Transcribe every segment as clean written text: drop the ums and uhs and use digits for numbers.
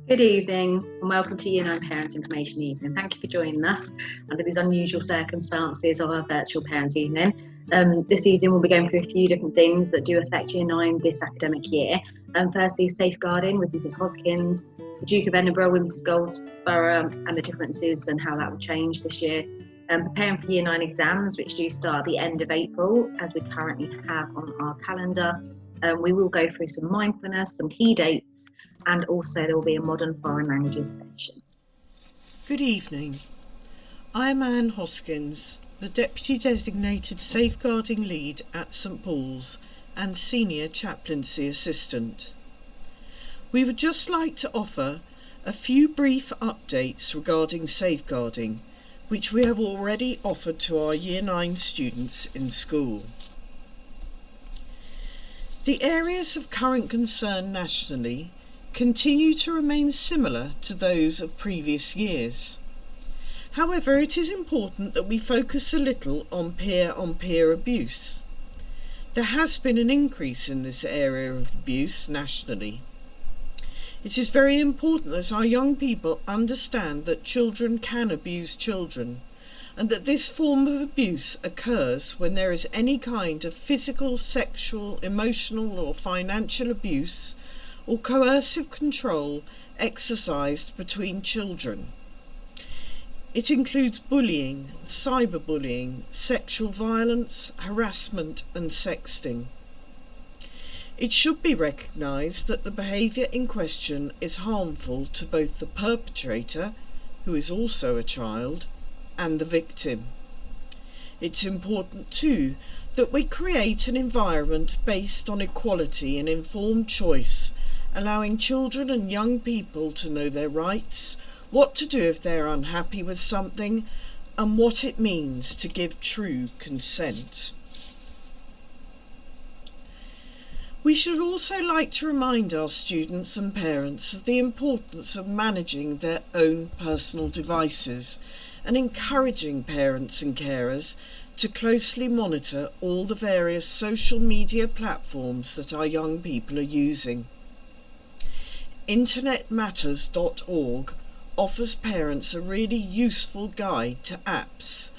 Good evening and welcome to Year 9 Parents Information Evening. Thank you for joining us under these unusual circumstances of our virtual Parents Evening. This evening we'll be going through a few different things that do affect Year 9 this academic year. Firstly, safeguarding with Mrs Hoskins, the Duke of Edinburgh with Mrs Goldsborough and the differences and how that will change this year. Preparing for Year 9 exams, which do start at the end of April, as we currently have on our calendar. We will go through some mindfulness, some key dates, and also there will be a modern foreign languages session. Good evening. I am Anne Hoskins, the Deputy Designated Safeguarding Lead at St Paul's and Senior Chaplaincy Assistant. We would just like to offer a few brief updates regarding safeguarding, which we have already offered to our Year 9 students in school. The areas of current concern nationally continue to remain similar to those of previous years. However, it is important that we focus a little on peer abuse. There has been an increase in this area of abuse nationally. It is very important that our young people understand that children can abuse children, and that this form of abuse occurs when there is any kind of physical, sexual, emotional or financial abuse or coercive control exercised between children. It includes bullying, cyberbullying, sexual violence, harassment and sexting. It should be recognised that the behaviour in question is harmful to both the perpetrator, who is also a child, and the victim. It's important too that we create an environment based on equality and informed choice, allowing children and young people to know their rights, what to do if they're unhappy with something, and what it means to give true consent. We should also like to remind our students and parents of the importance of managing their own personal devices and encouraging parents and carers to closely monitor all the various social media platforms that our young people are using. InternetMatters.org offers parents a really useful guide to apps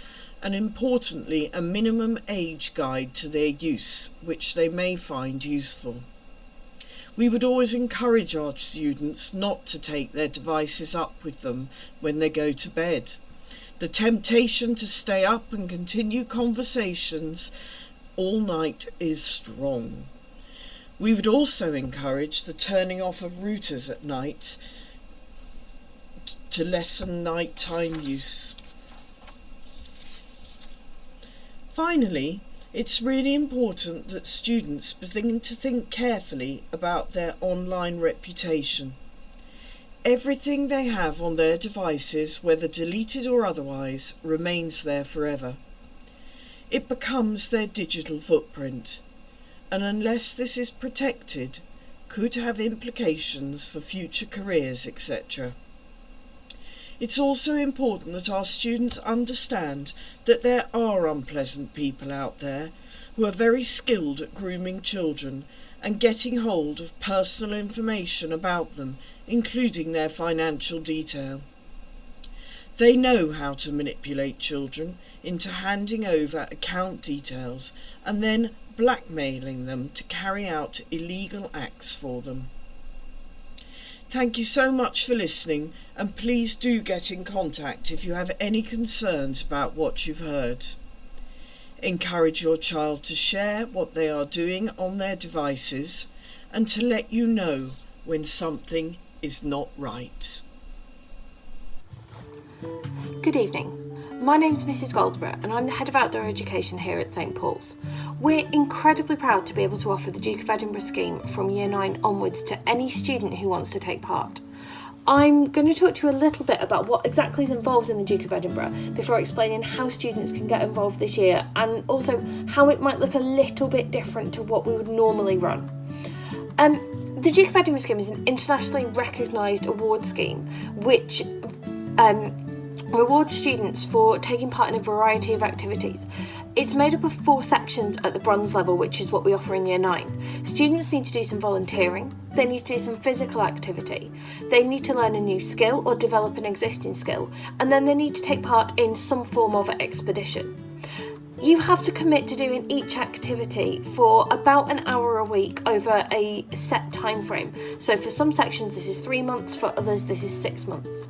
and importantly a minimum age guide to their use, which they may find useful. We would always encourage our students not to take their devices up with them when they go to bed. The temptation to stay up and continue conversations all night is strong. We would also encourage the turning off of routers at night to lessen nighttime use. Finally, it's really important that students begin to think carefully about their online reputation. Everything they have on their devices, whether deleted or otherwise, remains there forever. It becomes their digital footprint, and unless this is protected, could have implications for future careers, etc. It's also important that our students understand that there are unpleasant people out there who are very skilled at grooming children and getting hold of personal information about them, including their financial detail. They know how to manipulate children into handing over account details and then blackmailing them to carry out illegal acts for them. Thank you so much for listening, and please do get in contact if you have any concerns about what you've heard. Encourage your child to share what they are doing on their devices and to let you know when something is not right. Good evening. My name's Mrs Goldsborough and I'm the Head of Outdoor Education here at St Paul's. We're incredibly proud to be able to offer the Duke of Edinburgh scheme from Year 9 onwards to any student who wants to take part. I'm going to talk to you a little bit about what exactly is involved in the Duke of Edinburgh before explaining how students can get involved this year and also how it might look a little bit different to what we would normally run. The Duke of Edinburgh scheme is an internationally recognised award scheme which rewards students for taking part in a variety of activities. It's made up of 4 sections at the bronze level, which is what we offer in Year 9. Students need to do some volunteering, they need to do some physical activity, they need to learn a new skill or develop an existing skill, and then they need to take part in some form of expedition. You have to commit to doing each activity for about an hour a week over a set time frame. So for some sections this is 3 months, for others this is 6 months.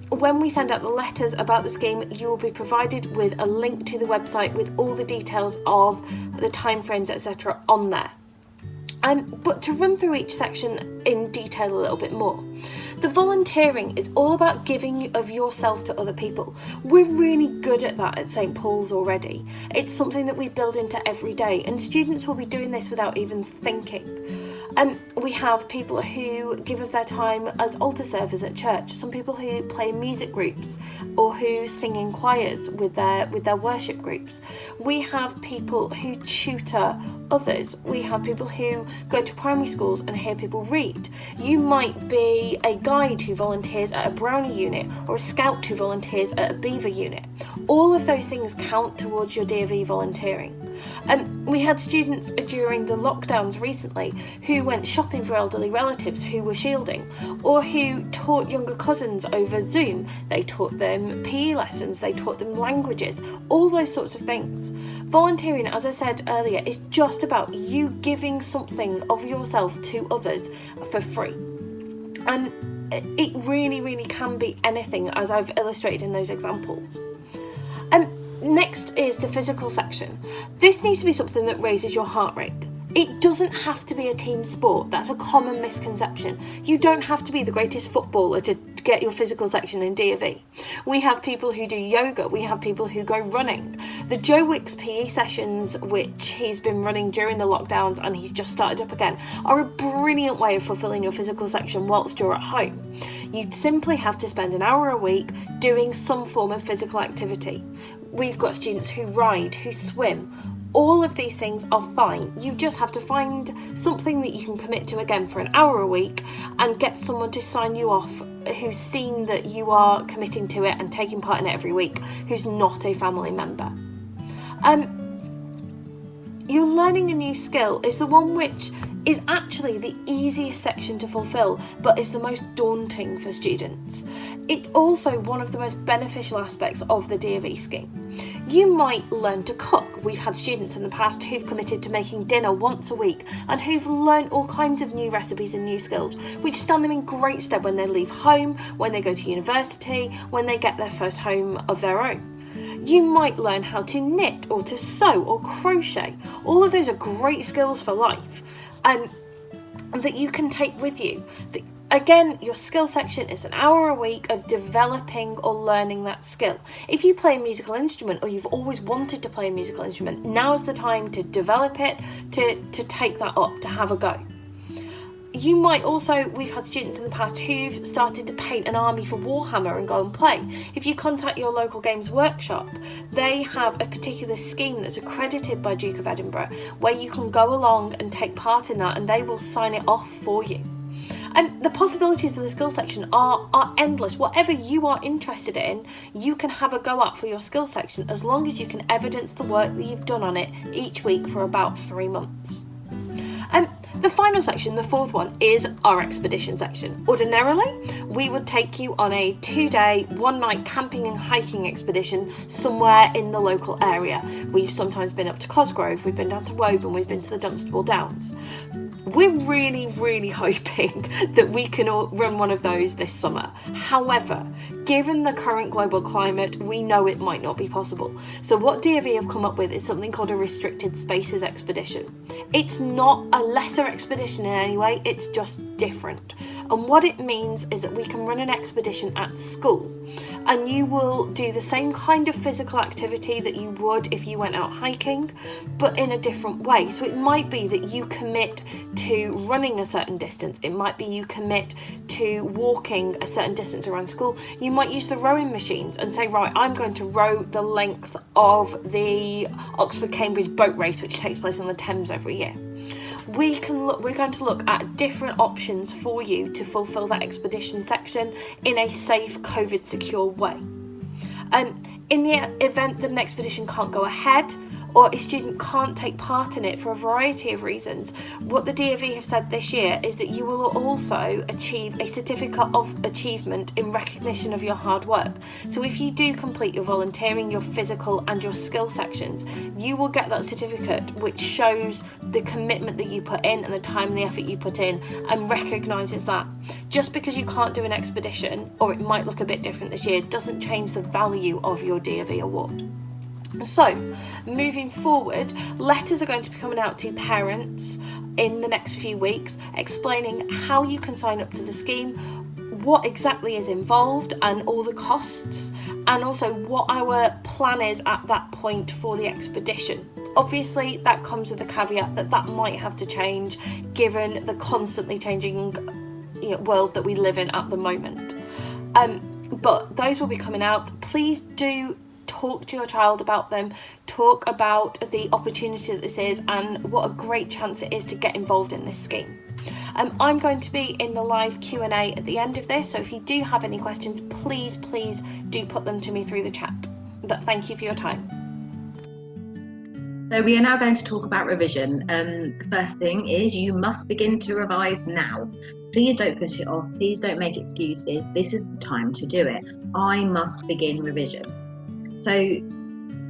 When we send out the letters about the scheme, you will be provided with a link to the website with all the details of the timeframes, etc. on there. But to run through each section in detail a little bit more, the volunteering is all about giving of yourself to other people. We're really good at that at St Paul's already. It's something that we build into every day, and students will be doing this without even thinking. We have people who give of their time as altar servers at church, some people who play in music groups or who sing in choirs with their worship groups. We have people who tutor others. We have people who go to primary schools and hear people read. You might be a guide who volunteers at a Brownie unit or a scout who volunteers at a Beaver unit. All of those things count towards your D.A.V. volunteering. We had students during the lockdowns recently who went shopping for elderly relatives who were shielding, or who taught younger cousins over Zoom. They taught them PE lessons, they taught them languages, all those sorts of things. Volunteering, as I said earlier, is just about you giving something of yourself to others for free. And it really, really can be anything, as I've illustrated in those examples. Next is the physical section. This needs to be something that raises your heart rate. It doesn't have to be a team sport. That's a common misconception. You don't have to be the greatest footballer to get your physical section in D.A.V. We have people who do yoga. We have people who go running. The Joe Wicks PE sessions, which he's been running during the lockdowns and he's just started up again, are a brilliant way of fulfilling your physical section whilst you're at home. You simply have to spend an hour a week doing some form of physical activity. We've got students who ride, who swim. All of these things are fine. You just have to find something that you can commit to again for an hour a week and get someone to sign you off who's seen that you are committing to it and taking part in it every week, who's not a family member. You're learning a new skill is the one which is actually the easiest section to fulfill, but is the most daunting for students. It's also one of the most beneficial aspects of the D.A.V. scheme. You might learn to cook. We've had students in the past who've committed to making dinner once a week and who've learned all kinds of new recipes and new skills, which stand them in great stead when they leave home, when they go to university, when they get their first home of their own. You might learn how to knit or to sew or crochet. All of those are great skills for life and that you can take with you. Again, your skill section is an hour a week of developing or learning that skill. If you play a musical instrument or you've always wanted to play a musical instrument, now's the time to develop it, to take that up, to have a go. You might also, we've had students in the past who've started to paint an army for Warhammer and go and play. If you contact your local games workshop, they have a particular scheme that's accredited by Duke of Edinburgh where you can go along and take part in that and they will sign it off for you. And the possibilities of the skill section are endless. Whatever you are interested in, you can have a go at for your skill section as long as you can evidence the work that you've done on it each week for about 3 months. The final section, the fourth one, is our expedition section. Ordinarily, we would take you on a 2-day, 1-night camping and hiking expedition somewhere in the local area. We've sometimes been up to Cosgrove, we've been down to Woburn, we've been to the Dunstable Downs. We're really, really hoping that we can all run one of those this summer. However, given the current global climate, we know it might not be possible. So what D.A.V. have come up with is something called a restricted spaces expedition. It's not a lesser expedition in any way, it's just different. And what it means is that we can run an expedition at school and you will do the same kind of physical activity that you would if you went out hiking, but in a different way. So it might be that you commit to running a certain distance. It might be you commit to walking a certain distance around school. You might use the rowing machines and say, right, I'm going to row the length of the Oxford-Cambridge boat race, which takes place on the Thames every year. We're going to look at different options for you to fulfil that expedition section in a safe, COVID secure way. In the event that an expedition can't go ahead, or a student can't take part in it for a variety of reasons, what the DofE have said this year is that you will also achieve a certificate of achievement in recognition of your hard work. So if you do complete your volunteering, your physical and your skill sections, you will get that certificate which shows the commitment that you put in and the time and the effort you put in, and recognises that. Just because you can't do an expedition, or it might look a bit different this year, doesn't change the value of your DofE award. So, moving forward, letters are going to be coming out to parents in the next few weeks explaining how you can sign up to the scheme, what exactly is involved and all the costs, and also what our plan is at that point for the expedition. Obviously, that comes with the caveat that might have to change given the constantly changing world that we live in at the moment. But those will be coming out. Please do talk to your child about them, talk about the opportunity that this is and what a great chance it is to get involved in this scheme. I'm going to be in the live Q&A at the end of this, so if you do have any questions, please do put them to me through the chat. But thank you for your time. So we are now going to talk about revision. The first thing is you must begin to revise now. Please don't put it off, please don't make excuses. This is the time to do it. I must begin revision. So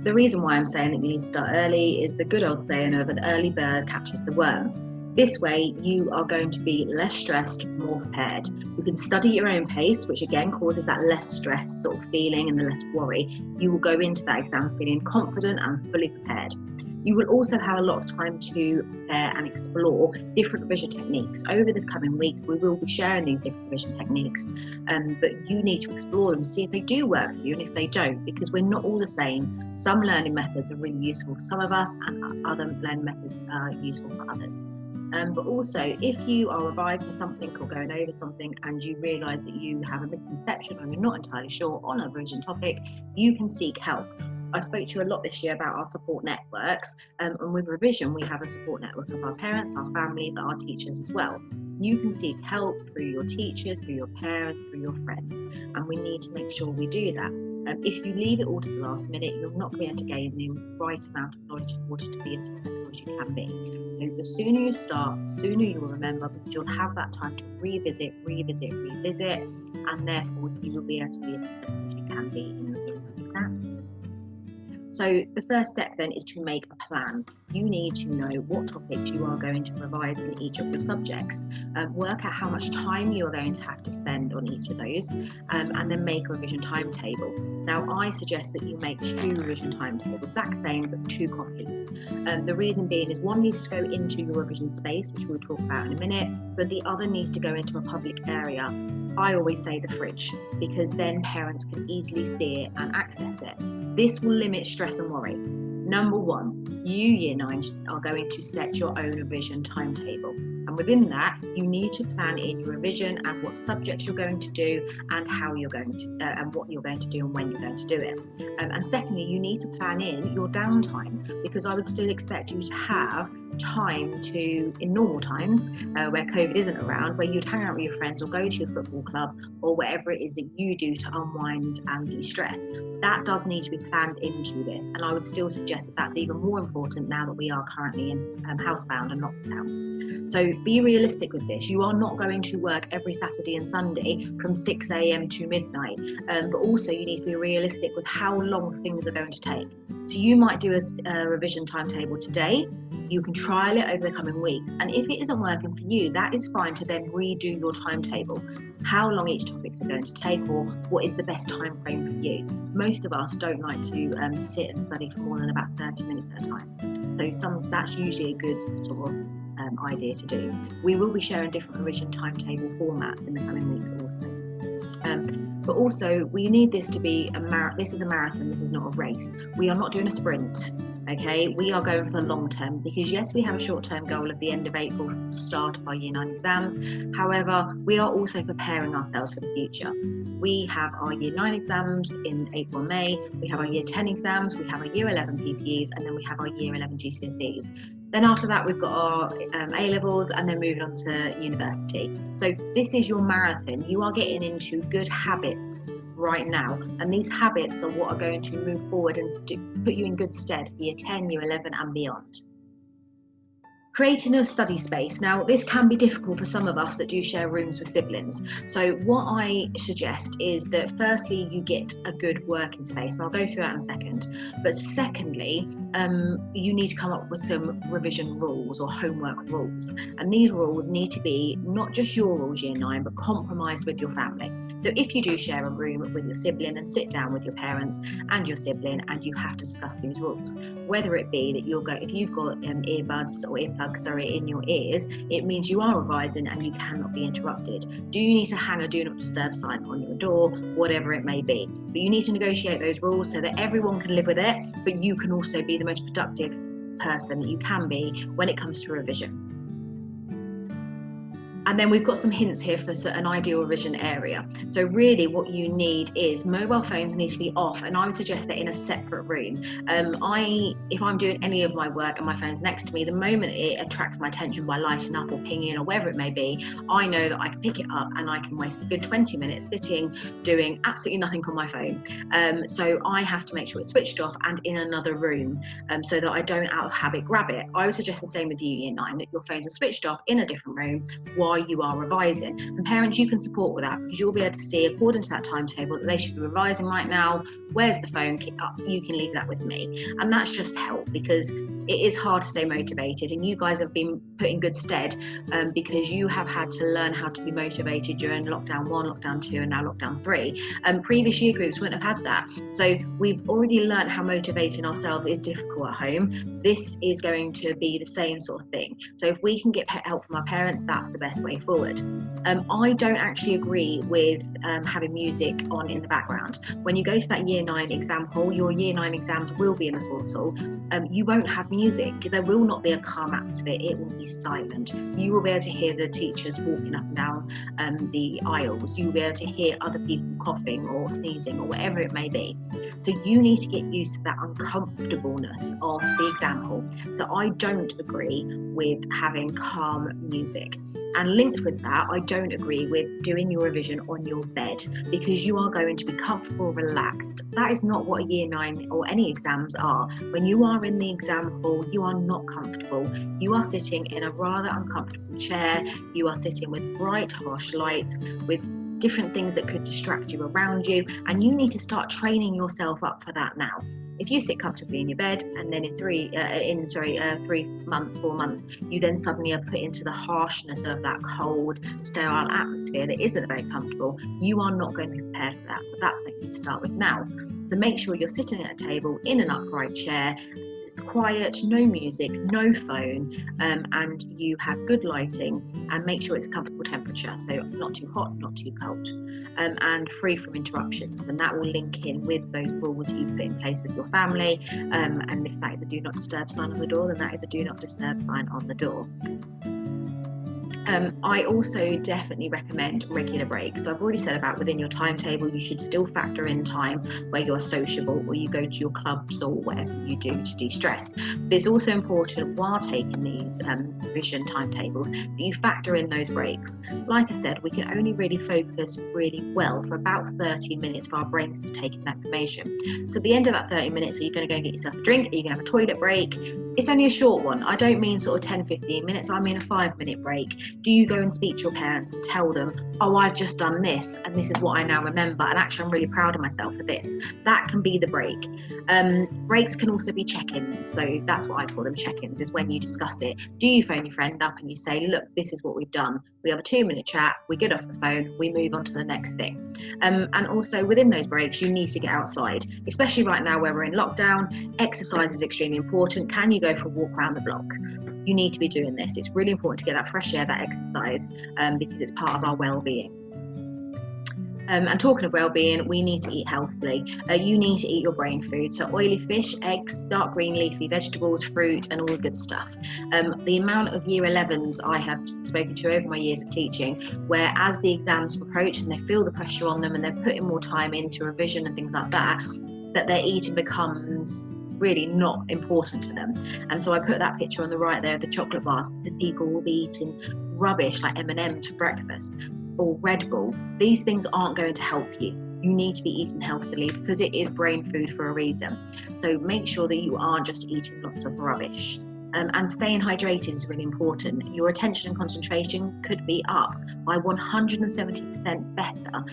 the reason why I'm saying that you need to start early is the good old saying of an early bird catches the worm. This way you are going to be less stressed, more prepared. You can study at your own pace, which again causes that less stress sort of feeling and the less worry. You will go into that exam feeling confident and fully prepared. You will also have a lot of time to prepare and explore different revision techniques. Over the coming weeks, we will be sharing these different revision techniques, but you need to explore them, see if they do work for you and if they don't, because we're not all the same. Some learning methods are really useful for some of us and other learning methods are useful for others. But also, if you are revising something or going over something and you realise that you have a misconception or you're not entirely sure on a revision topic, you can seek help. I spoke to you a lot this year about our support networks, and with revision we have a support network of our parents, our family, but our teachers as well. You can seek help through your teachers, through your parents, through your friends, and we need to make sure we do that. If you leave it all to the last minute, you're not going to gain the right amount of knowledge in order to be as successful as you can be. So the sooner you start, the sooner you will remember, because you'll have that time to revisit, and therefore you will be able to be as successful as you can be in the exams. So the first step then is to make a plan. You need to know what topics you are going to revise in each of your subjects, work out how much time you are going to have to spend on each of those, and then make a revision timetable. Now I suggest that you make 2 revision timetables, exact same but 2 copies. The reason being is one needs to go into your revision space, which we'll talk about in a minute, but the other needs to go into a public area. I always say the fridge, because then parents can easily see it and access it. This will limit stress and worry. Number 1, you Year 9 are going to set your own revision timetable. And within that, you need to plan in your revision and what subjects you're going to do and how you're going to, and what you're going to do and when you're going to do it. And secondly, you need to plan in your downtime, because I would still expect you to have time to, in normal times, where COVID isn't around, where you'd hang out with your friends or go to your football club or whatever it is that you do to unwind and de-stress. That does need to be planned into this, and I would still suggest that that's even more important now that we are currently in housebound and lockdown. So be realistic with this. You are not going to work every Saturday and Sunday from 6 a.m. to midnight, but also you need to be realistic with how long things are going to take. So you might do a revision timetable today. You can trial it over the coming weeks, and if it isn't working for you, that is fine to then redo your timetable. How long each topics are going to take, or what is the best time frame for you. Most of us don't like to sit and study for more than about 30 minutes at a time. So that's usually a good sort of idea to do. We will be sharing different revision timetable formats in the coming weeks also. But also we need this to be this is a marathon, this is not a race. We are not doing a sprint, okay? We are going for the long term, because yes, we have a short-term goal of the end of April, start of our Year 9 exams. However, we are also preparing ourselves for the future. We have our Year 9 exams in April, May, we have our Year 10 exams, we have our Year 11 PPEs, and then we have our Year 11 GCSEs. Then after that, we've got our A-levels, and then moving on to university. So this is your marathon. You are getting into good habits right now, and these habits are what are going to move forward and put you in good stead for year 10, year 11 and beyond. Creating a study space. Now, this can be difficult for some of us that do share rooms with siblings. So what I suggest is that firstly, you get a good working space, and I'll go through that in a second. But secondly, you need to come up with some revision rules or homework rules. And these rules need to be not just your rules, year 9, but compromised with your family. So if you do share a room with your sibling, then sit down with your parents and your sibling, and you have to discuss these rules. Whether it be that if you've got earbuds or earplugs, in your ears, it means you are revising and you cannot be interrupted. Do you need to hang a do not disturb sign on your door? Whatever it may be. But you need to negotiate those rules so that everyone can live with it, but you can also be the most productive person that you can be when it comes to revision. And then we've got some hints here for an ideal revision area. So really what you need is mobile phones need to be off, and I would suggest that in a separate room. If I'm doing any of my work and my phone's next to me, the moment it attracts my attention by lighting up or pinging or whatever it may be, I know that I can pick it up and I can waste a good 20 minutes sitting doing absolutely nothing on my phone. So I have to make sure it's switched off and in another room, so that I don't out of habit grab it. I would suggest the same with you, year 9, that your phones are switched off in a different room while you are revising. And parents, you can support with that, because you'll be able to see according to that timetable that they should be revising right now. Where's the phone? You can leave that with me. And that's just help, because it is hard to stay motivated, and you guys have been put in good stead because you have had to learn how to be motivated during lockdown 1, lockdown 2 and now lockdown 3. Previous year groups wouldn't have had that. So we've already learned how motivating ourselves is difficult at home. This is going to be the same sort of thing. So if we can get help from our parents, that's the best way forward. I don't actually agree with having music on in the background. When you go to that year 9 exam hall, your year 9 exams will be in the sports hall. You won't have music. There will not be a calm atmosphere. It will be silent. You will be able to hear the teachers walking up and down the aisles. You will be able to hear other people coughing or sneezing or whatever it may be. So you need to get used to that uncomfortableness of the exam hall. So I don't agree with having calm music. And linked with that, I don't agree with doing your revision on your bed, because you are going to be comfortable, relaxed. That is not what a year 9 or any exams are. When you are in the exam hall, you are not comfortable. You are sitting in a rather uncomfortable chair. You are sitting with bright, harsh lights, with different things that could distract you around you, and you need to start training yourself up for that now. If you sit comfortably in your bed, and then in 3 months, 4 months, you then suddenly are put into the harshness of that cold, sterile atmosphere that isn't very comfortable, you are not going to be prepared for that. So that's something to start with now. So make sure you're sitting at a table in an upright chair. It's quiet, no music, no phone, and you have good lighting, and make sure it's a comfortable temperature, so not too hot, not too cold, and free from interruptions. And that will link in with those rules you put in place with your family, and if that is a do not disturb sign on the door, then that is a do not disturb sign on the door. I also definitely recommend regular breaks. So I've already said about within your timetable, you should still factor in time where you're sociable or you go to your clubs or whatever you do to de-stress. But it's also important while taking these revision timetables that you factor in those breaks. Like I said, we can only really focus really well for about 30 minutes for our brains to take in that information. So at the end of that 30 minutes, are you going to go and get yourself a drink? Are you going to have a toilet break? It's only a short one. I don't mean sort of 10-15 minutes, I mean a 5-minute break. Do you go and speak to your parents and tell them, oh, I've just done this and this is what I now remember, and actually I'm really proud of myself for this? That can be the break. Breaks can also be check-ins, so that's what I call them, check-ins, is when you discuss it. Do you phone your friend up and you say, look, this is what we've done. We have a 2-minute chat, we get off the phone, we move on to the next thing. And also within those breaks, you need to get outside, especially right now where we're in lockdown. Exercise is extremely important. Can you go for a walk around the block? You need to be doing this. It's really important to get that fresh air, that exercise, because it's part of our well-being. And talking of well-being, we need to eat healthily. You need to eat your brain food, so oily fish, eggs, dark green leafy vegetables, fruit, and all the good stuff. The amount of year 11s I have spoken to over my years of teaching, where as the exams approach and they feel the pressure on them and they're putting more time into revision and things like that, that their eating becomes really not important to them. And so I put that picture on the right there of the chocolate bars, because people will be eating rubbish like M&M to breakfast or Red Bull. These things aren't going to help you. You need to be eating healthily, because it is brain food for a reason. So make sure that you aren't just eating lots of rubbish. And staying hydrated is really important. Your attention and concentration could be up by 170% better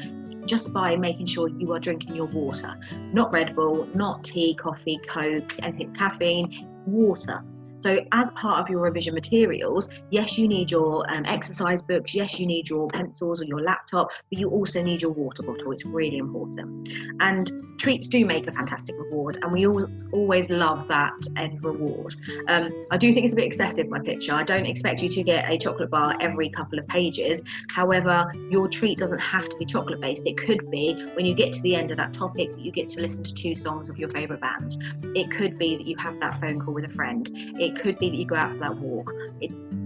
just by making sure you are drinking your water. Not Red Bull, not tea, coffee, Coke, anything caffeine, water. So as part of your revision materials, yes, you need your exercise books, yes, you need your pencils or your laptop, but you also need your water bottle. It's really important. And treats do make a fantastic reward, and we always love that end reward. I do think it's a bit excessive, my picture. I don't expect you to get a chocolate bar every couple of pages. However, your treat doesn't have to be chocolate based. It could be when you get to the end of that topic that you get to listen to 2 songs of your favourite band. It could be that you have that phone call with a friend. It could be that you go out for that walk.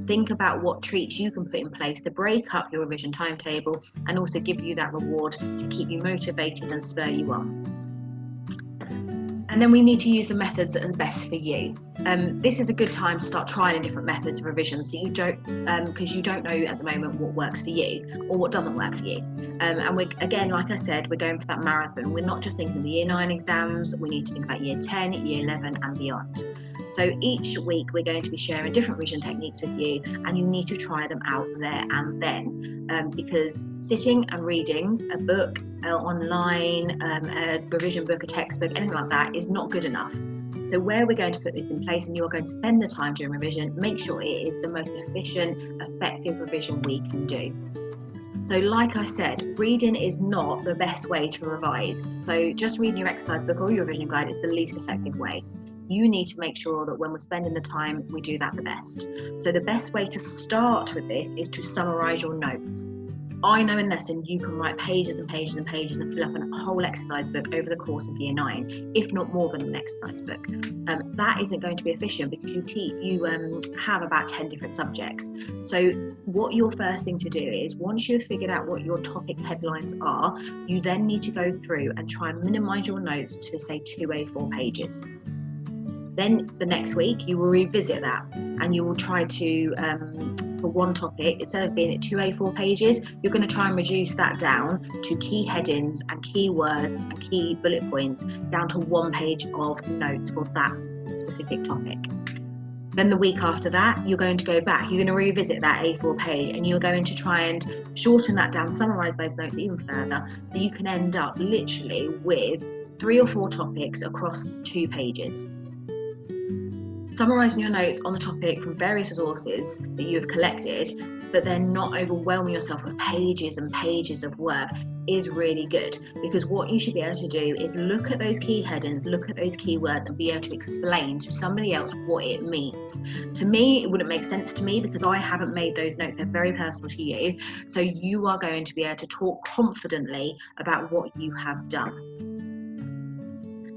Think about what treats you can put in place to break up your revision timetable and also give you that reward to keep you motivated and spur you on. And then we need to use the methods that are best for you. This is a good time to start trying different methods of revision, so you don't, because you don't know at the moment what works for you or what doesn't work for you. And we, again, like I said, we're going for that marathon. We're not just thinking of the Year 9 exams. We need to think about Year 10, Year 11, and beyond. So each week we're going to be sharing different revision techniques with you, and you need to try them out there and then, because sitting and reading a book online, a revision book, a textbook, anything like that is not good enough. So where we're going to put this in place and you're going to spend the time during revision, make sure it is the most efficient, effective revision we can do. So like I said, reading is not the best way to revise. So just reading your exercise book or your revision guide is the least effective way. You need to make sure that when we're spending the time, we do that the best. So the best way to start with this is to summarise your notes. I know in lesson you can write pages and pages and pages and fill up a whole exercise book over the course of Year 9, if not more than an exercise book. That isn't going to be efficient because you have about 10 different subjects. So what your first thing to do is, once you've figured out what your topic headlines are, you then need to go through and try and minimise your notes to say 2 A4 pages. Then the next week you will revisit that and you will try to, for one topic, instead of being at 2 A4 pages, you're going to try and reduce that down to key headings and key words and key bullet points down to 1 page of notes for that specific topic. Then the week after that, you're going to go back, you're going to revisit that A4 page and you're going to try and shorten that down, summarise those notes even further, so you can end up literally with 3 or 4 topics across 2 pages. Summarising your notes on the topic from various resources that you have collected, but then not overwhelming yourself with pages and pages of work, is really good, because what you should be able to do is look at those key headings, look at those keywords and be able to explain to somebody else what it means. To me, it wouldn't make sense to me because I haven't made those notes. They're very personal to you. So you are going to be able to talk confidently about what you have done.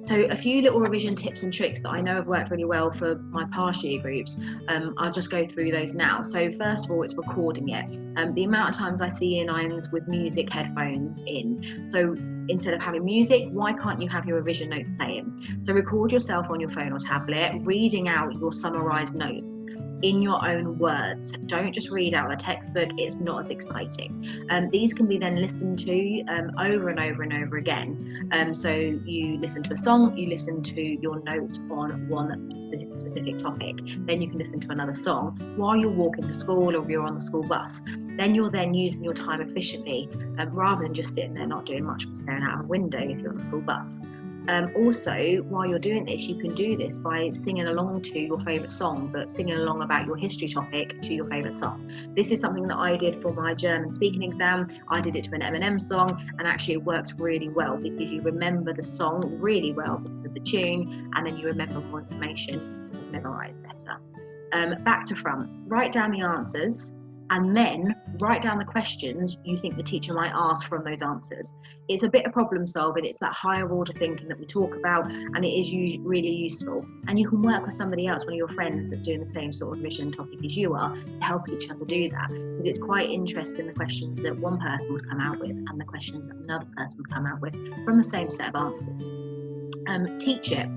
So a few little revision tips and tricks that I know have worked really well for my past year groups. I'll just go through those now. So first of all, it's recording it. The amount of times I see Year 9s with music headphones in. So instead of having music, why can't you have your revision notes playing? So record yourself on your phone or tablet, reading out your summarised notes in your own words. Don't just read out a textbook, it's not as exciting. These can be then listened to over and over and over again. So you listen to a song, you listen to your notes on one specific topic, then you can listen to another song while you're walking to school or you're on the school bus. Then you're then using your time efficiently rather than just sitting there not doing much but staring out of a window if you're on the school bus. Also, while you're doing this, you can do this by singing along to your favourite song, but singing along about your history topic to your favourite song. This is something that I did for my German speaking exam. I did it to an M&M song, and actually it works really well because you remember the song really well because of the tune, and then you remember more information. It's memorised better. Back to front, write down the answers, and then write down the questions you think the teacher might ask from those answers. It's a bit of problem solving, it's that higher order thinking that we talk about, and it is really useful. And you can work with somebody else, one of your friends that's doing the same sort of revision topic as you are, to help each other do that, because it's quite interesting the questions that one person would come out with and the questions that another person would come out with from the same set of answers. Teach it.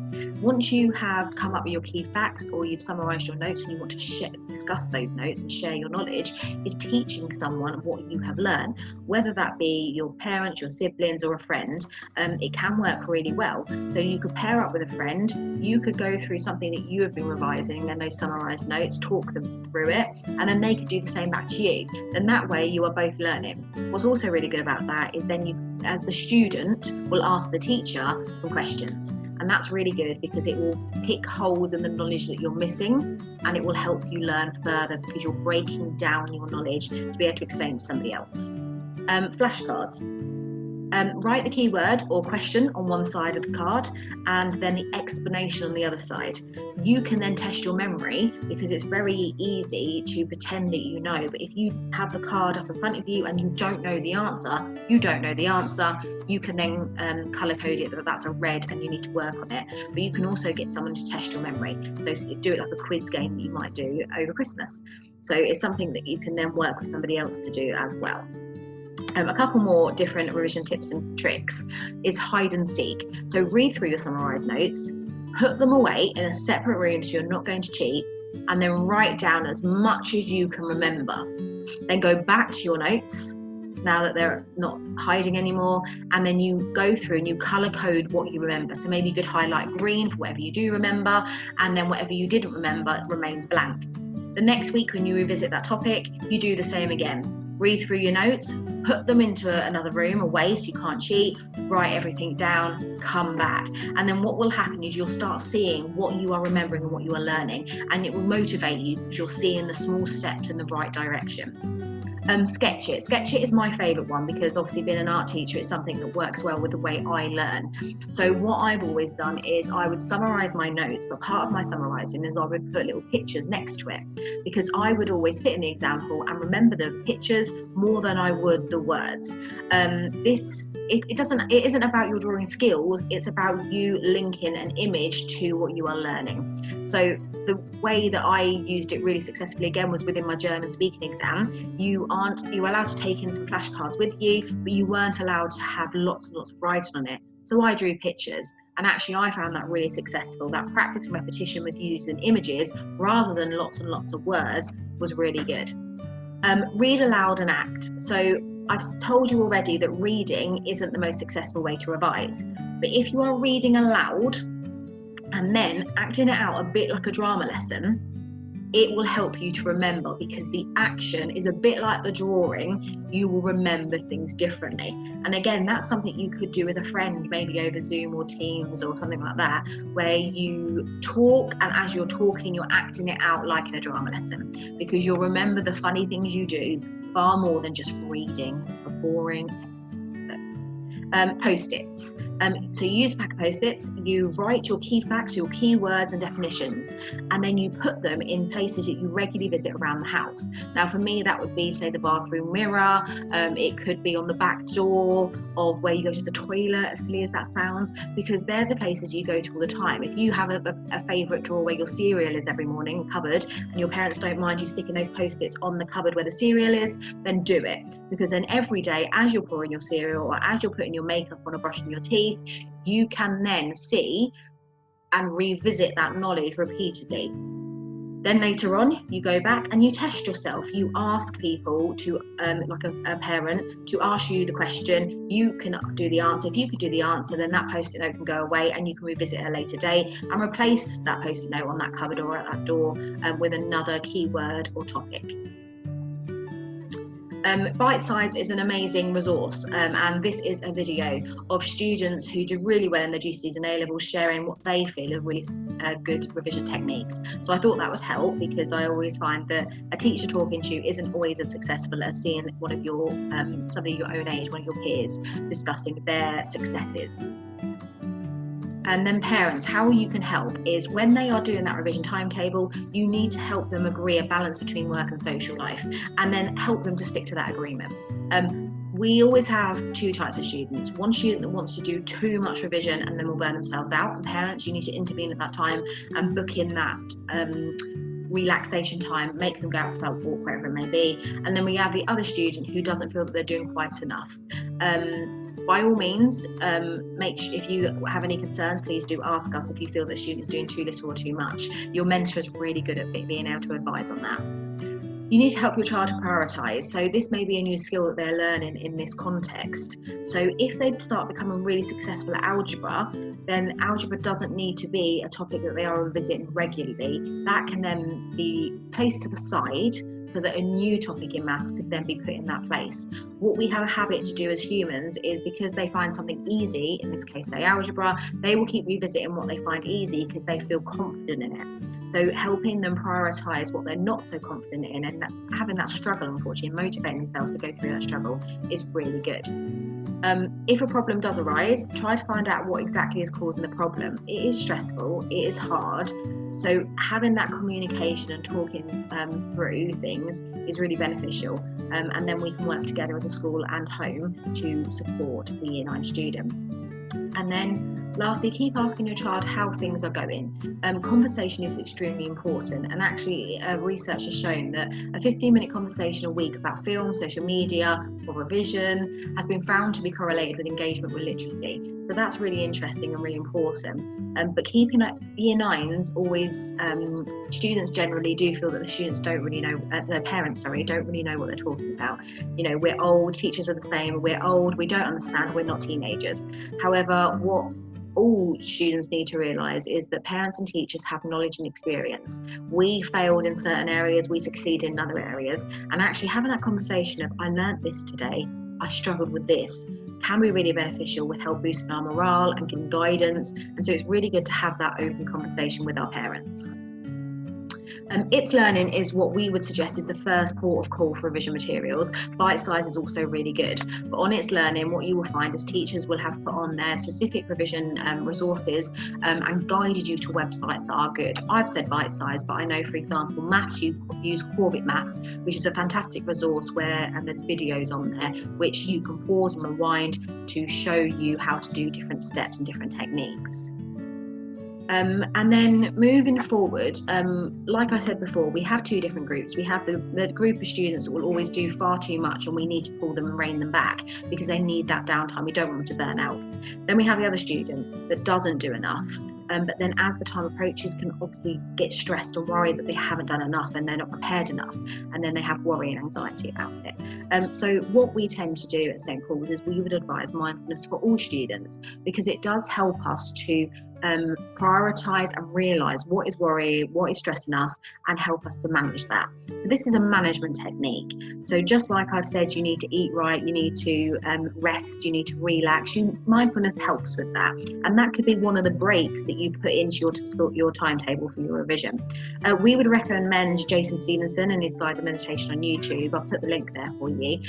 Once you have come up with your key facts or you've summarised your notes and you want to discuss those notes and share your knowledge, is teaching someone what you have learned, whether that be your parents, your siblings or a friend. It can work really well. So you could pair up with a friend, you could go through something that you have been revising and those summarised notes, talk them through it, and then they could do the same back to you. Then that way you are both learning. What's also really good about that is then you, as the student, will ask the teacher some questions. And that's really good because it will pick holes in the knowledge that you're missing, and it will help you learn further because you're breaking down your knowledge to be able to explain to somebody else. Flashcards. Write the keyword or question on one side of the card and then the explanation on the other side. You can then test your memory because it's very easy to pretend that you know, but if you have the card up in front of you and you don't know the answer, you can then colour code it that that's a red and you need to work on it. But you can also get someone to test your memory. So do it like a quiz game that you might do over Christmas. So it's something that you can then work with somebody else to do as well. A couple more different revision tips and tricks is hide and seek. So read through your summarised notes, put them away in a separate room so you're not going to cheat, and then write down as much as you can remember. Then go back to your notes, now that they're not hiding anymore, and then you go through and you colour code what you remember. So maybe you could highlight green for whatever you do remember, and then whatever you didn't remember remains blank. The next week when you revisit that topic, you do the same again. Read through your notes, put them into another room away so you can't cheat, write everything down, come back. And then what will happen is you'll start seeing what you are remembering and what you are learning, and it will motivate you because you're seeing the small steps in the right direction. Sketch it. Sketch it is my favourite one because obviously being an art teacher, it's something that works well with the way I learn. So what I've always done is I would summarise my notes, but part of my summarising is I would put little pictures next to it because I would always sit in the exam hall and remember the pictures more than I would the words. It isn't about your drawing skills, it's about you linking an image to what you are learning. So the way that I used it really successfully again was within my German speaking exam. You were allowed to take in some flashcards with you, but you weren't allowed to have lots and lots of writing on it. So I drew pictures, and actually I found that really successful. That practice and repetition with using images rather than lots and lots of words was really good. Read aloud and act. So I've told you already that reading isn't the most successful way to revise, but if you are reading aloud and then acting it out a bit like a drama lesson, it will help you to remember because the action is a bit like the drawing. You will remember things differently. And again, that's something you could do with a friend, maybe over Zoom or Teams or something like that, where you talk and as you're talking, you're acting it out like in a drama lesson because you'll remember the funny things you do far more than just reading a boring Post-its. So you use a pack of Post-its, you write your key facts, your keywords and definitions, and then you put them in places that you regularly visit around the house. Now for me that would be, say, the bathroom mirror, it could be on the back door of where you go to the toilet, as silly as that sounds, because they're the places you go to all the time. If you have a favourite drawer where your cereal is every morning, cupboard, and your parents don't mind you sticking those Post-its on the cupboard where the cereal is, then do it. Because then every day as you're pouring your cereal or as you're putting your makeup on or brushing your teeth, you can then see and revisit that knowledge repeatedly. Then later on, you go back and you test yourself. You ask people to, like a parent, to ask you the question. You can do the answer. If you could do the answer, then that Post-it note can go away and you can revisit at a later date and replace that Post-it note on that cupboard or at that door with another keyword or topic. Bite Size is an amazing resource, and this is a video of students who do really well in the GCSEs and A-levels sharing what they feel are really good revision techniques. So I thought that would help because I always find that a teacher talking to you isn't always as successful as seeing one of your somebody your own age, one of your peers, discussing their successes. And then parents, how you can help is when they are doing that revision timetable, you need to help them agree a balance between work and social life, and then help them to stick to that agreement. We always have two types of students. One student that wants to do too much revision and then will burn themselves out, and parents, you need to intervene at that time and book in that relaxation time, make them go out for a walk, wherever it may be. And then we have the other student who doesn't feel that they're doing quite enough. By all means, if you have any concerns, please do ask us if you feel that a student is doing too little or too much. Your mentor is really good at being able to advise on that. You need to help your child to prioritise. So this may be a new skill that they're learning in this context. So if they start becoming really successful at algebra, then algebra doesn't need to be a topic that they are revisiting regularly. That can then be placed to the side so that a new topic in maths could then be put in that place. What we have a habit to do as humans is, because they find something easy, in this case say algebra, they will keep revisiting what they find easy because they feel confident in it. So helping them prioritise what they're not so confident in, and having that struggle, unfortunately, and motivating themselves to go through that struggle is really good. If a problem does arise, try to find out what exactly is causing the problem. It is stressful, it is hard. So having that communication and talking through things is really beneficial. And then we can work together as a school and home to support the Year 9 student. And then lastly, keep asking your child how things are going. Conversation is extremely important, and actually research has shown that a 15-minute conversation a week about film, social media or revision has been found to be correlated with engagement with literacy. So that's really interesting and really important. But keeping at Year 9s, always students generally do feel that the students don't really know, their parents don't really know what they're talking about. You know, we're old, teachers are the same, we're old, we don't understand, we're not teenagers. However, what all students need to realise is that parents and teachers have knowledge and experience. We failed in certain areas, we succeeded in other areas, and actually having that conversation of, I learnt this today, I struggled with this, can be really beneficial with help boosting our morale and giving guidance. And so it's really good to have that open conversation with our parents. It's Learning is what we would suggest is the first port of call for revision materials. Bite size is also really good, but on It's Learning, what you will find is teachers will have put on their specific revision resources and guided you to websites that are good. I've said bite size, but I know, for example, maths, you use Corbett Maths, which is a fantastic resource where there's videos on there which you can pause and rewind to show you how to do different steps and different techniques. And then moving forward, like I said before, we have two different groups. We have the group of students that will always do far too much, and we need to pull them and rein them back because they need that downtime. We don't want them to burn out. Then we have the other student that doesn't do enough. But then as the time approaches can obviously get stressed and worried that they haven't done enough and they're not prepared enough, and then they have worry and anxiety about it. So what we tend to do at St Paul's is we would advise mindfulness for all students, because it does help us to prioritise and realise what is worrying, what is stressing us, and help us to manage that. So this is a management technique. So just like I've said, you need to eat right, you need to rest, you need to relax. Mindfulness helps with that, and that could be one of the breaks that you put into your timetable for your revision. We would recommend Jason Stevenson and his guided meditation on YouTube. I'll put the link there for you,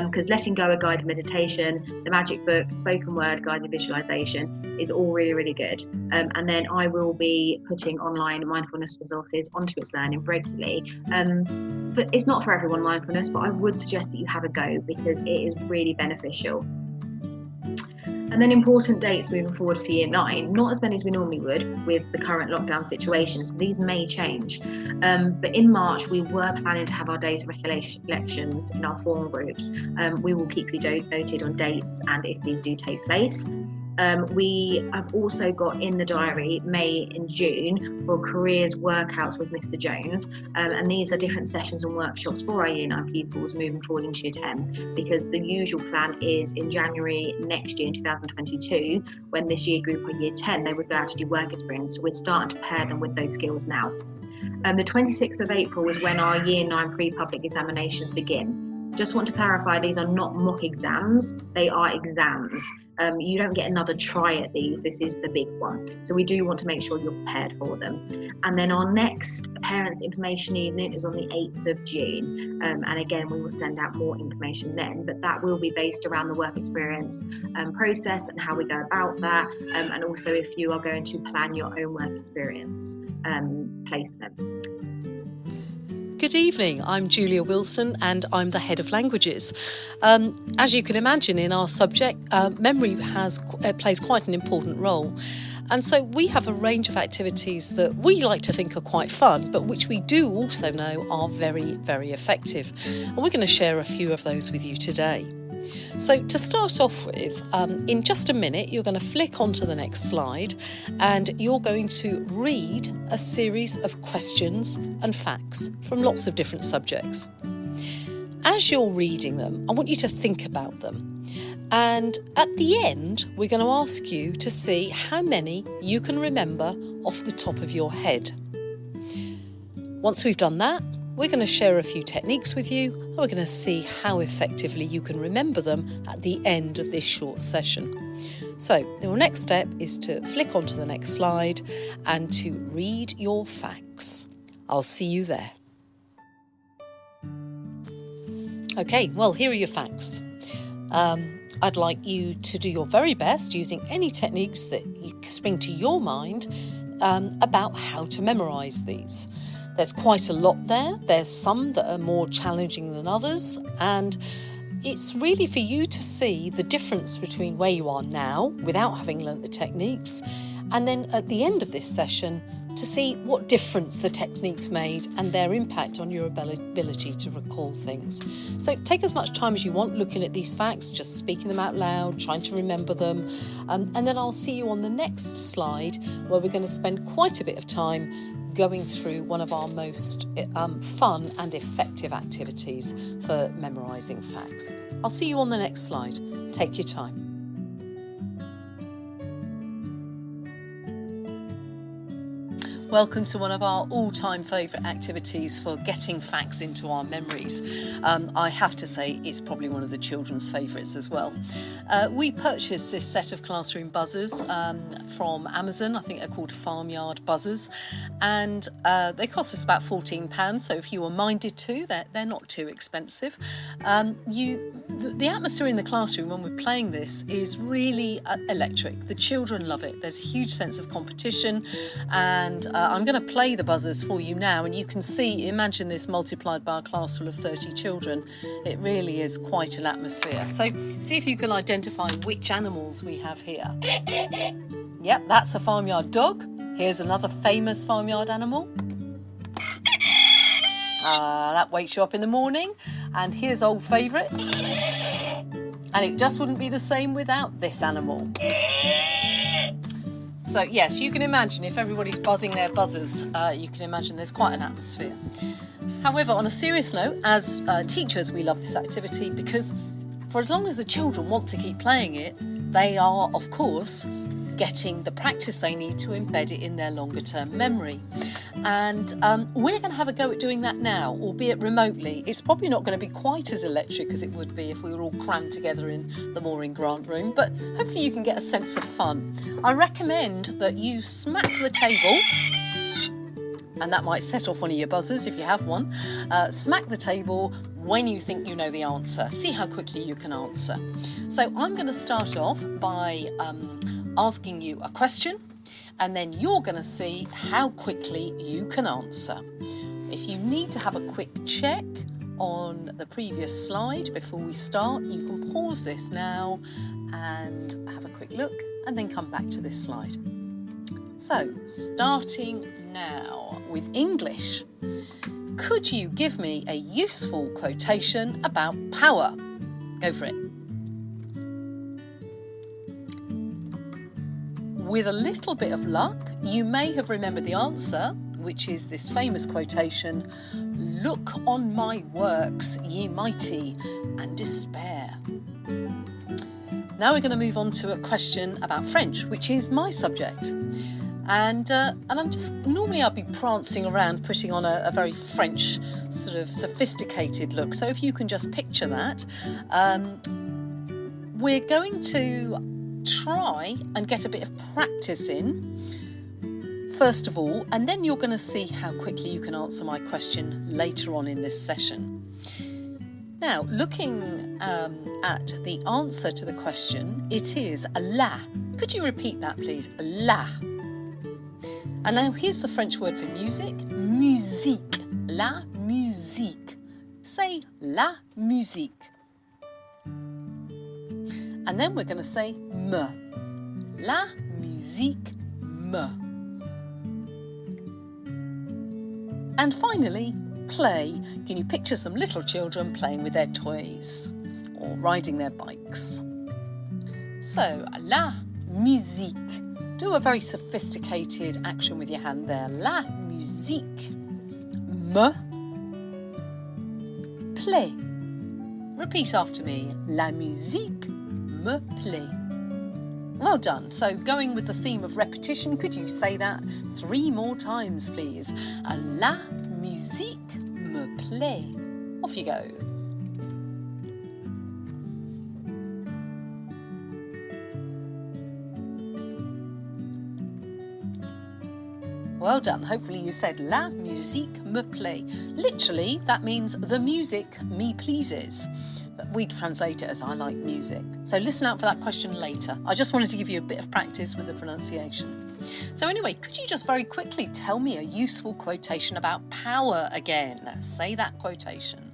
because Letting Go, a guided meditation, the Magic Book, spoken word guided visualization is all really, really good. And then I will be putting online mindfulness resources onto It's Learning regularly. But it's not for everyone, mindfulness, but I would suggest that you have a go because it is really beneficial. And then important dates moving forward for Year 9, not as many as we normally would with the current lockdown situation, so these may change. But in March, we were planning to have our days of recollections in our form groups. We will keep you noted on dates and if these do take place. We have also got in the diary May and June for careers workouts with Mr. Jones, and these are different sessions and workshops for our Year 9 pupils moving forward into Year 10, because the usual plan is in January next year in 2022, when this year group are Year 10, they would go out to do work experience, so we're starting to pair them with those skills now. The 26th of April is when our Year 9 pre-public examinations begin. Just want to clarify, these are not mock exams, they are exams. You don't get another try at these, this is the big one. So we do want to make sure you're prepared for them. And then our next Parents Information Evening is on the 8th of June. And again, we will send out more information then, but that will be based around the work experience process and how we go about that. And also if you are going to plan your own work experience placement. Good evening, I'm Julia Wilson and I'm the Head of Languages. As you can imagine, in our subject, memory plays quite an important role. And so we have a range of activities that we like to think are quite fun, but which we do also know are very, very effective. And we're going to share a few of those with you today. So to start off with, in just a minute, you're going to flick onto the next slide and you're going to read a series of questions and facts from lots of different subjects. As you're reading them, I want you to think about them. And at the end, we're going to ask you to see how many you can remember off the top of your head. Once we've done that, we're going to share a few techniques with you and we're going to see how effectively you can remember them at the end of this short session. So your next step is to flick onto the next slide and to read your facts. I'll see you there. Okay, well, here are your facts. I'd like you to do your very best using any techniques that you spring to your mind about how to memorise these. There's quite a lot there. There's some that are more challenging than others, and it's really for you to see the difference between where you are now without having learnt the techniques, and then at the end of this session to see what difference the techniques made and their impact on your ability to recall things. So take as much time as you want looking at these facts, just speaking them out loud, trying to remember them, and then I'll see you on the next slide where we're going to spend quite a bit of time going through one of our most fun and effective activities for memorising facts. I'll see you on the next slide. Take your time. Welcome to one of our all-time favourite activities for getting facts into our memories. I have to say it's probably one of the children's favourites as well. We purchased this set of classroom buzzers from Amazon. I think they're called Farmyard buzzers, and they cost us about £14, so if you were minded to, they're not too expensive. The atmosphere in the classroom when we're playing this is really electric. The children love it. There's a huge sense of competition, and I'm going to play the buzzers for you now, and you can imagine this multiplied by a class full of 30 children. It really is quite an atmosphere. So see if you can identify which animals we have here. Yep, that's a farmyard dog. Here's another famous farmyard animal. That wakes you up in the morning. And here's old favourite. And it just wouldn't be the same without this animal. So yes, you can imagine if everybody's buzzing their buzzers, you can imagine there's quite an atmosphere. However, on a serious note, as teachers, we love this activity because for as long as the children want to keep playing it, they are, of course, getting the practice they need to embed it in their longer term memory. And we're going to have a go at doing that now, albeit remotely. It's probably not going to be quite as electric as it would be if we were all crammed together in the Mooring Grant room, but hopefully you can get a sense of fun. I recommend that you smack the table, and that might set off one of your buzzers if you have one. Smack the table when you think you know the answer. See how quickly you can answer. So I'm going to start off by asking you a question, and then you're going to see how quickly you can answer. If you need to have a quick check on the previous slide before we start, you can pause this now and have a quick look and then come back to this slide. So, starting now with English. Could you give me a useful quotation about power? Go for it. With a little bit of luck, you may have remembered the answer, which is this famous quotation, "Look on my works, ye mighty, and despair." Now we're going to move on to a question about French, which is my subject. And I'm just, normally I'd be prancing around putting on a very French sort of sophisticated look. So if you can just picture that, we're going to try and get a bit of practice in, first of all, and then you're going to see how quickly you can answer my question later on in this session. Now, looking at the answer to the question, it is la. Could you repeat that, please? La. And now here's the French word for music, musique, la musique. Say la musique. And then we're going to say me, la musique me. And finally, play. Can you picture some little children playing with their toys? or riding their bikes. So, la musique. Do a very sophisticated action with your hand there. La musique me plaît. Repeat after me. La musique me plaît. Well done. So going with the theme of repetition, could you say that 3 more times, please? La musique me plaît. Off you go. Well done. Hopefully you said la musique me plaît. Literally, that means the music me pleases. But we'd translate it as I like music. So listen out for that question later. I just wanted to give you a bit of practice with the pronunciation. So anyway, could you just very quickly tell me a useful quotation about power again? Say that quotation.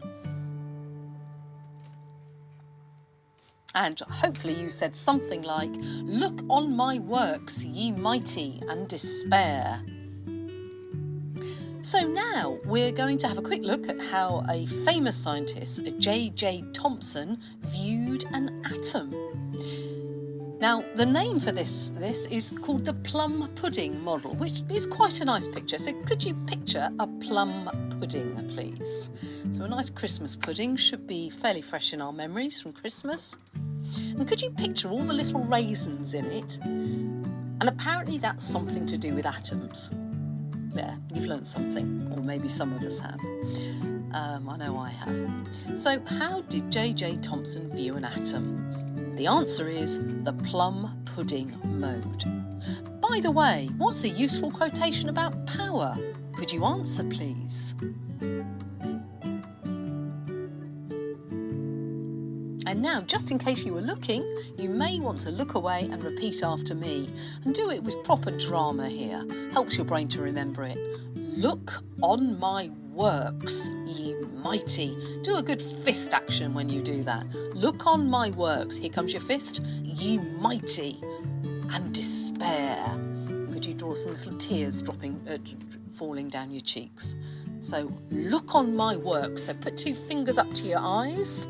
And hopefully you said something like, "Look on my works, ye mighty, and despair." So now we're going to have a quick look at how a famous scientist, J.J. Thomson, viewed an atom. Now, the name for this is called the plum pudding model, which is quite a nice picture. So could you picture a plum pudding, please? So a nice Christmas pudding should be fairly fresh in our memories from Christmas. And could you picture all the little raisins in it? And apparently that's something to do with atoms. Yeah, you've learnt something, or maybe some of us have. I know I have. So how did J.J. Thomson view an atom? The answer is the plum pudding mode. By the way, what's a useful quotation about power? Could you answer, please? And now, just in case you were looking, you may want to look away and repeat after me. And do it with proper drama here. Helps your brain to remember it. Look on my works, ye mighty. Do a good fist action when you do that. Look on my works. Here comes your fist. Ye mighty. And despair. Could you draw some little tears falling down your cheeks? So look on my works. So put 2 fingers up to your eyes,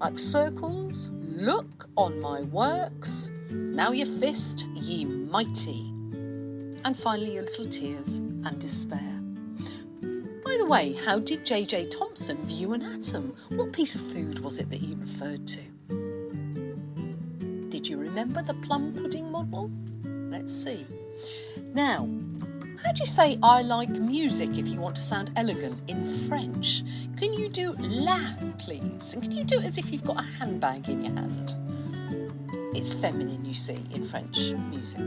like circles. Look on my works. Now your fist, ye mighty. And finally your little tears and despair. By the way, how did J.J. Thomson view an atom? What piece of food was it that he referred to? Did you remember the plum pudding model? Let's see. Now, how do you say I like music if you want to sound elegant in French? Can you do la, please? And can you do it as if you've got a handbag in your hand? It's feminine, you see, in French music.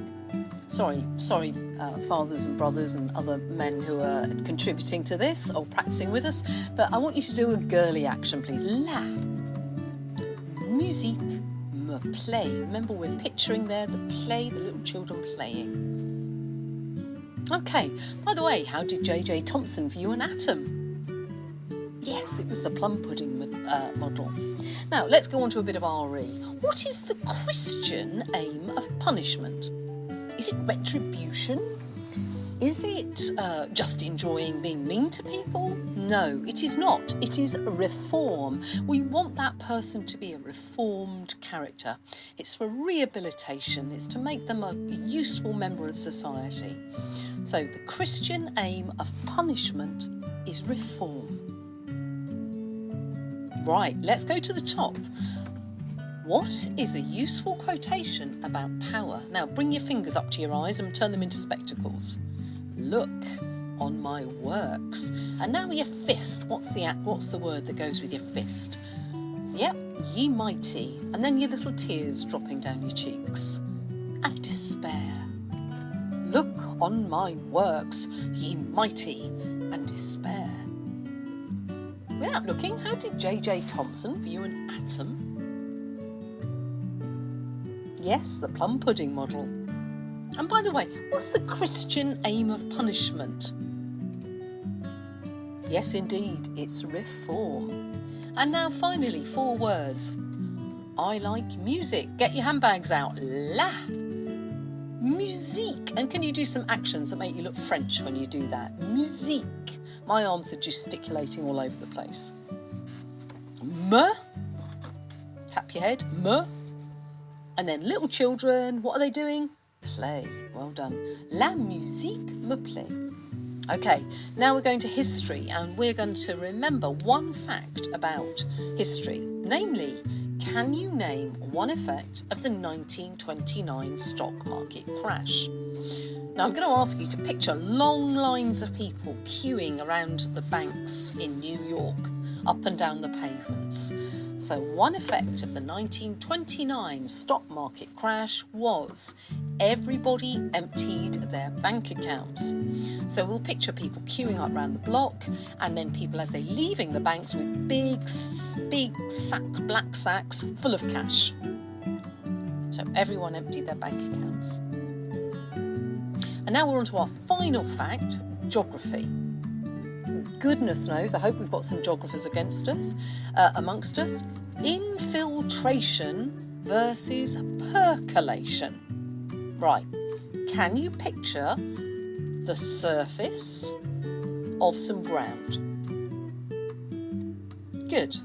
Sorry, fathers and brothers and other men who are contributing to this or practicing with us, but I want you to do a girly action, please. La musique me plaît. Remember, we're picturing there the play, the little children playing. Okay, by the way, how did J.J. Thomson view an atom? Yes, it was the plum pudding model. Now, let's go on to a bit of RE. What is the Christian aim of punishment? Is it retribution? Is it just enjoying being mean to people? No, it is not. It is reform. We want that person to be a reformed character. It's for rehabilitation. It's to make them a useful member of society. So the Christian aim of punishment is reform. Right, let's go to the top. What is a useful quotation about power? Now bring your fingers up to your eyes and turn them into spectacles. Look on my works. And now your fist. What's the word that goes with your fist? Yep, ye mighty. And then your little tears dropping down your cheeks. And despair. Look on my works, ye mighty, and despair. Without looking, how did J.J. Thomson view an atom? Yes, the plum pudding model. And by the way, what's the Christian aim of punishment? Yes, indeed, it's reform. And now finally, 4 words. I like music. Get your handbags out. La musique. And can you do some actions that make you look French when you do that? Musique. My arms are gesticulating all over the place. Me tap your head, me. And then little children, what are they doing? Play. Well done. La musique me plaît. Okay, now we're going to history, and we're going to remember one fact about history. Namely, can you name one effect of the 1929 stock market crash? Now I'm going to ask you to picture long lines of people queuing around the banks in New York, up and down the pavements. So one effect of the 1929 stock market crash was everybody emptied their bank accounts. So we'll picture people queuing up around the block, and then people as they're leaving the banks with big black sacks full of cash. So everyone emptied their bank accounts. And now we're on to our final fact, geography. Goodness knows, I hope we've got some geographers amongst us. Infiltration versus percolation. Right, can you picture the surface of some ground? Good.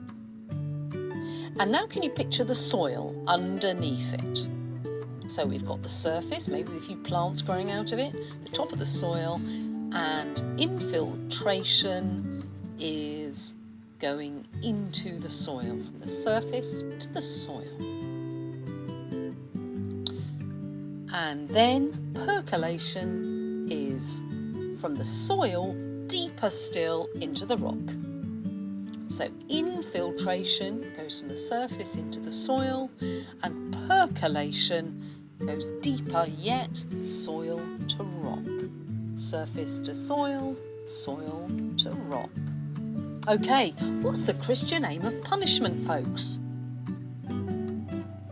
And now can you picture the soil underneath it? So we've got the surface, maybe with a few plants growing out of it, the top of the soil, and infiltration is going into the soil, from the surface to the soil. And then percolation is from the soil deeper still into the rock. So infiltration goes from the surface into the soil, and percolation goes deeper yet, soil to rock. Surface to soil, soil to rock. Okay, what's the Christian aim of punishment, folks?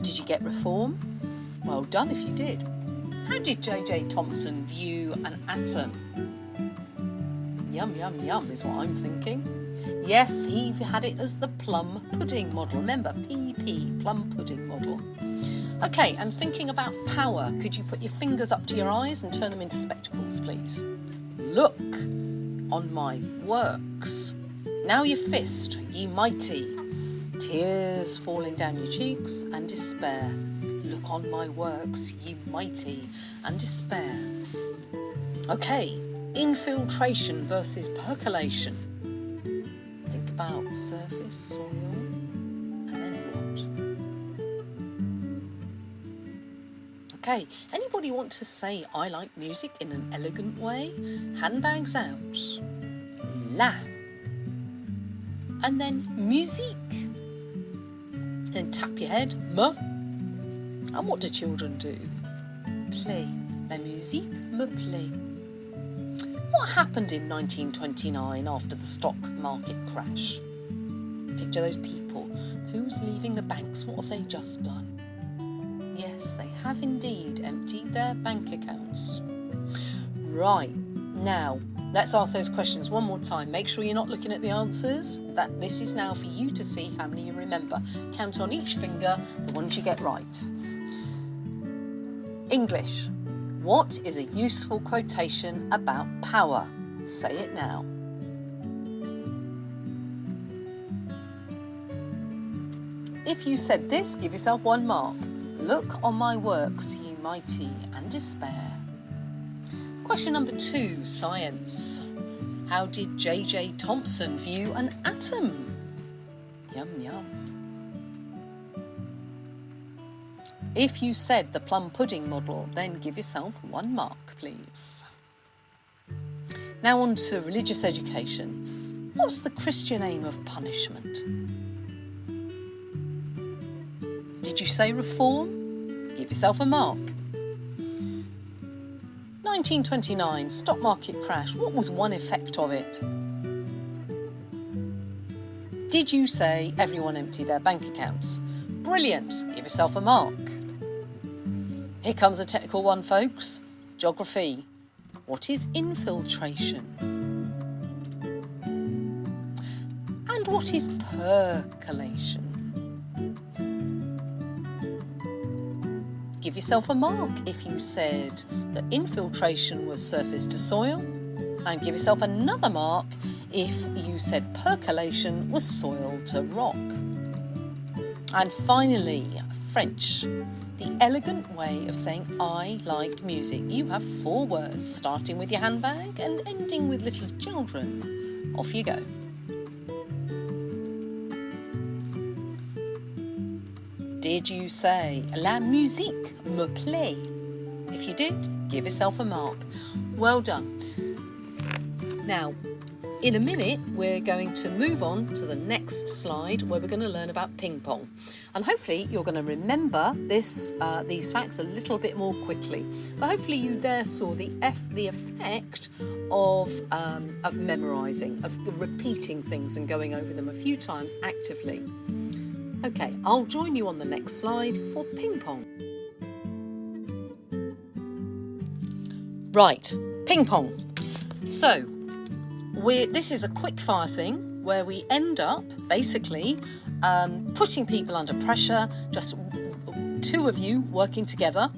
Did you get reform? Well done if you did. How did J.J. Thomson view an atom? Yum, yum, yum is what I'm thinking. Yes, he had it as the plum pudding model. Remember, PP, plum pudding model. Okay, and thinking about power, could you put your fingers up to your eyes and turn them into spectacles, please? Look on my works. Now your fist, ye mighty. Tears falling down your cheeks and despair. Look on my works, ye mighty, and despair. Okay, infiltration versus percolation. Think about surface, soil, and then what? Okay, anybody want to say I like music in an elegant way? Handbags out. La. And then musique. Then tap your head, me. And what do children do? Play. La musique me plaît. What happened in 1929 after the stock market crash? Picture those people. Who's leaving the banks? What have they just done? Yes, they have indeed emptied their bank accounts. Right, now let's ask those questions one more time. Make sure you're not looking at the answers. This is now for you to see how many you remember. Count on each finger the ones you get right. English. What is a useful quotation about power? Say it now. If you said this, give yourself 1 mark. Look on my works, ye mighty, and despair. Question number 2, science. How did J.J. Thomson view an atom? Yum, yum. If you said the plum pudding model, then give yourself 1 mark, please. Now on to religious education. What's the Christian aim of punishment? Did you say reform? Give yourself a mark. 1929 stock market crash. What was one effect of it? Did you say everyone emptied their bank accounts? Brilliant. Give yourself a mark. Here comes a technical one, folks. Geography. What is infiltration? And what is percolation? Give yourself a mark if you said that infiltration was surface to soil, and give yourself another mark if you said percolation was soil to rock. And finally, French. The elegant way of saying I like music. You have 4 words, starting with your handbag and ending with little children. Off you go. Did you say la musique me plaît? If you did, give yourself a mark. Well done. Now, in a minute, we're going to move on to the next slide where we're going to learn about ping pong. And hopefully you're going to remember these facts a little bit more quickly. But hopefully you there saw the effect of memorising, of repeating things and going over them a few times actively. Okay, I'll join you on the next slide for ping pong. Right, ping pong. So, this is a quick fire thing where we end up basically putting people under pressure, just 2 of you working together,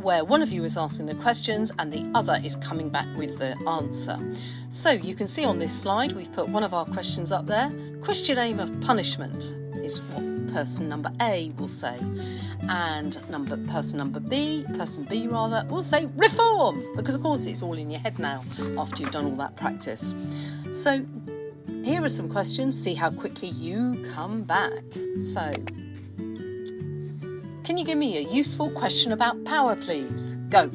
where one of you is asking the questions and the other is coming back with the answer. So you can see on this slide we've put one of our questions up there. Christian aim of punishment is what person number A will say, and person B will say reform, because of course it's all in your head now after you've done all that practice. So here are some questions, see how quickly you come back. So, can you give me a useful question about power, please? Go.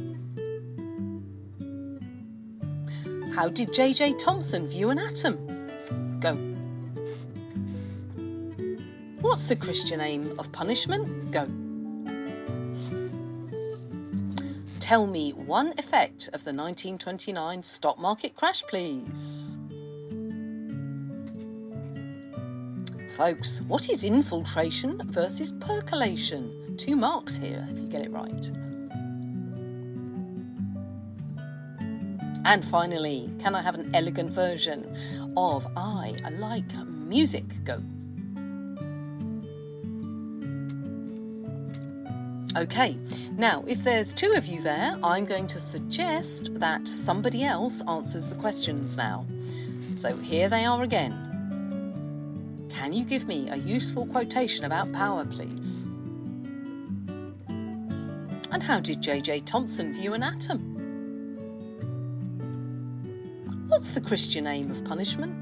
How did J.J. Thomson view an atom? Go. What's the Christian aim of punishment? Go. Tell me one effect of the 1929 stock market crash, please. Folks, what is infiltration versus percolation? 2 marks here if you get it right. And finally, can I have an elegant version of I like music? Go. Okay, now if there's 2 of you there, I'm going to suggest that somebody else answers the questions now. So here they are again. Can you give me a useful quotation about power, please? And how did J.J. Thomson view an atom? What's the Christian aim of punishment?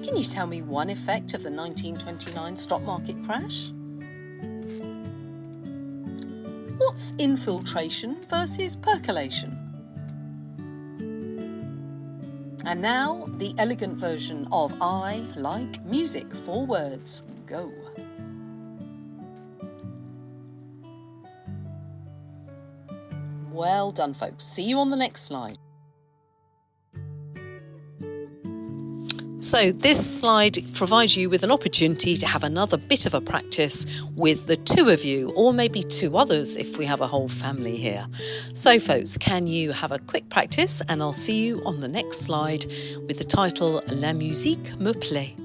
Can you tell me one effect of the 1929 stock market crash? What's infiltration versus percolation? And now, the elegant version of I like music. 4 words. Go. Well done, folks. See you on the next slide. So this slide provides you with an opportunity to have another bit of a practice with the 2 of you, or maybe 2 others if we have a whole family here. So folks, can you have a quick practice, and I'll see you on the next slide with the title La musique me plaît.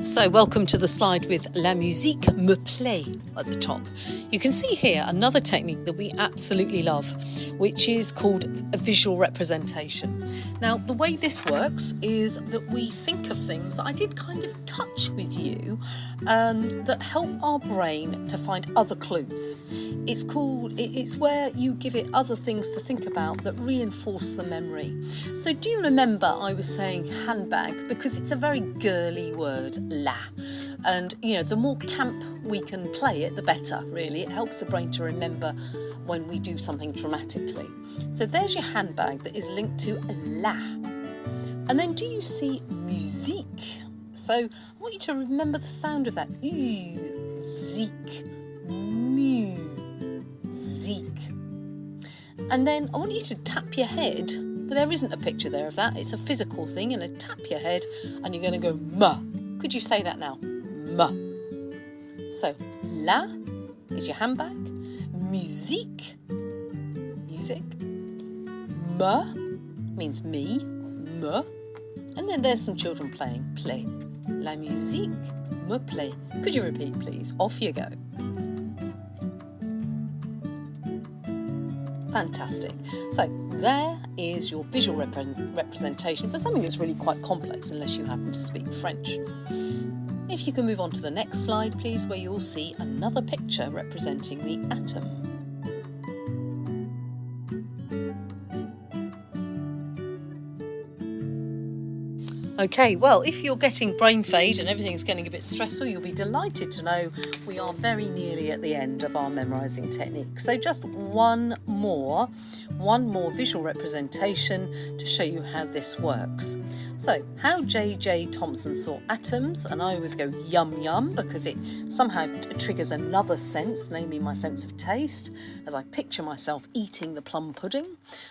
So welcome to the slide with La musique me plaît at the top. You can see here another technique that we absolutely love, which is called a visual representation. Now, the way this works is that we think of things that I did kind of touch with you that help our brain to find other clues. It's where you give it other things to think about that reinforce the memory. So do you remember I was saying handbag, because it's a very girly word, la. And, you know, the more camp we can play it, the better, really. It helps the brain to remember when we do something dramatically. So there's your handbag that is linked to la. And then do you see musique? So I want you to remember the sound of that. Musique. Musique. And then I want you to tap your head, but there isn't a picture there of that. It's a physical thing, and tap your head, and you're going to go ma. Could you say that now? Ma. So, la is your handbag. Musique, music. Me means me. Me And then there's some children playing. Play. La musique me plaît. Could you repeat, please? Off you go. Fantastic. So there is your visual representation for something that's really quite complex unless you happen to speak French. If you can move on to the next slide, please, where you'll see another picture representing the atom. Okay, well, if you're getting brain fade and everything's getting a bit stressful, you'll be delighted to know we are very nearly at the end of our memorising technique. So just one more visual representation to show you how this works. So, how J.J. Thomson saw atoms, and I always go yum yum because it somehow triggers another sense, namely my sense of taste, as I picture myself eating the plum pudding.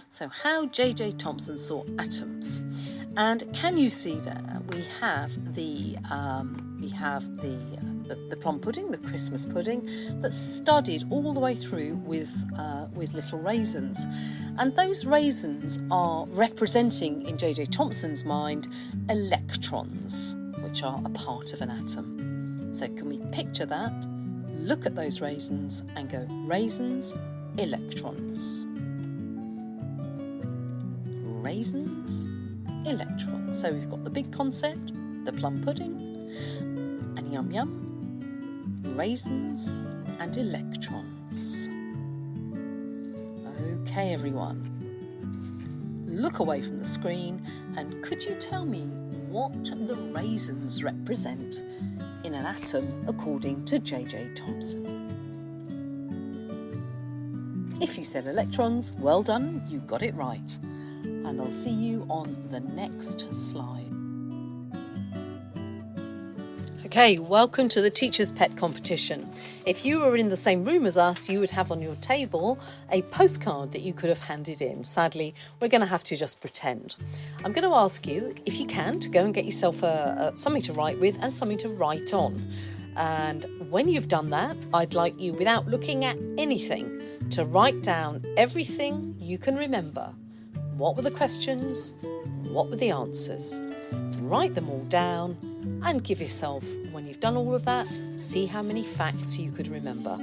So, how J.J. Thomson saw atoms. And can you see there we have the plum pudding, the Christmas pudding, that's studded all the way through with little raisins, and those raisins are representing, in J.J. Thomson's mind, electrons, which are a part of an atom. So can we picture that? Look at those raisins and go raisins, electrons, raisins, electrons. So we've got the big concept, the plum pudding, and yum yum, raisins and electrons. Okay, everyone, look away from the screen and could you tell me what the raisins represent in an atom according to J.J. Thomson? If you said electrons, well done, you got it right. And I'll see you on the next slide. Okay, welcome to the Teacher's Pet Competition. If you were in the same room as us, you would have on your table a postcard that you could have handed in. Sadly, we're going to have to just pretend. I'm going to ask you, if you can, to go and get yourself something to write with and something to write on. And when you've done that, I'd like you, without looking at anything, to write down everything you can remember. What were the questions? What were the answers? Write them all down and give yourself, when you've done all of that, see how many facts you could remember.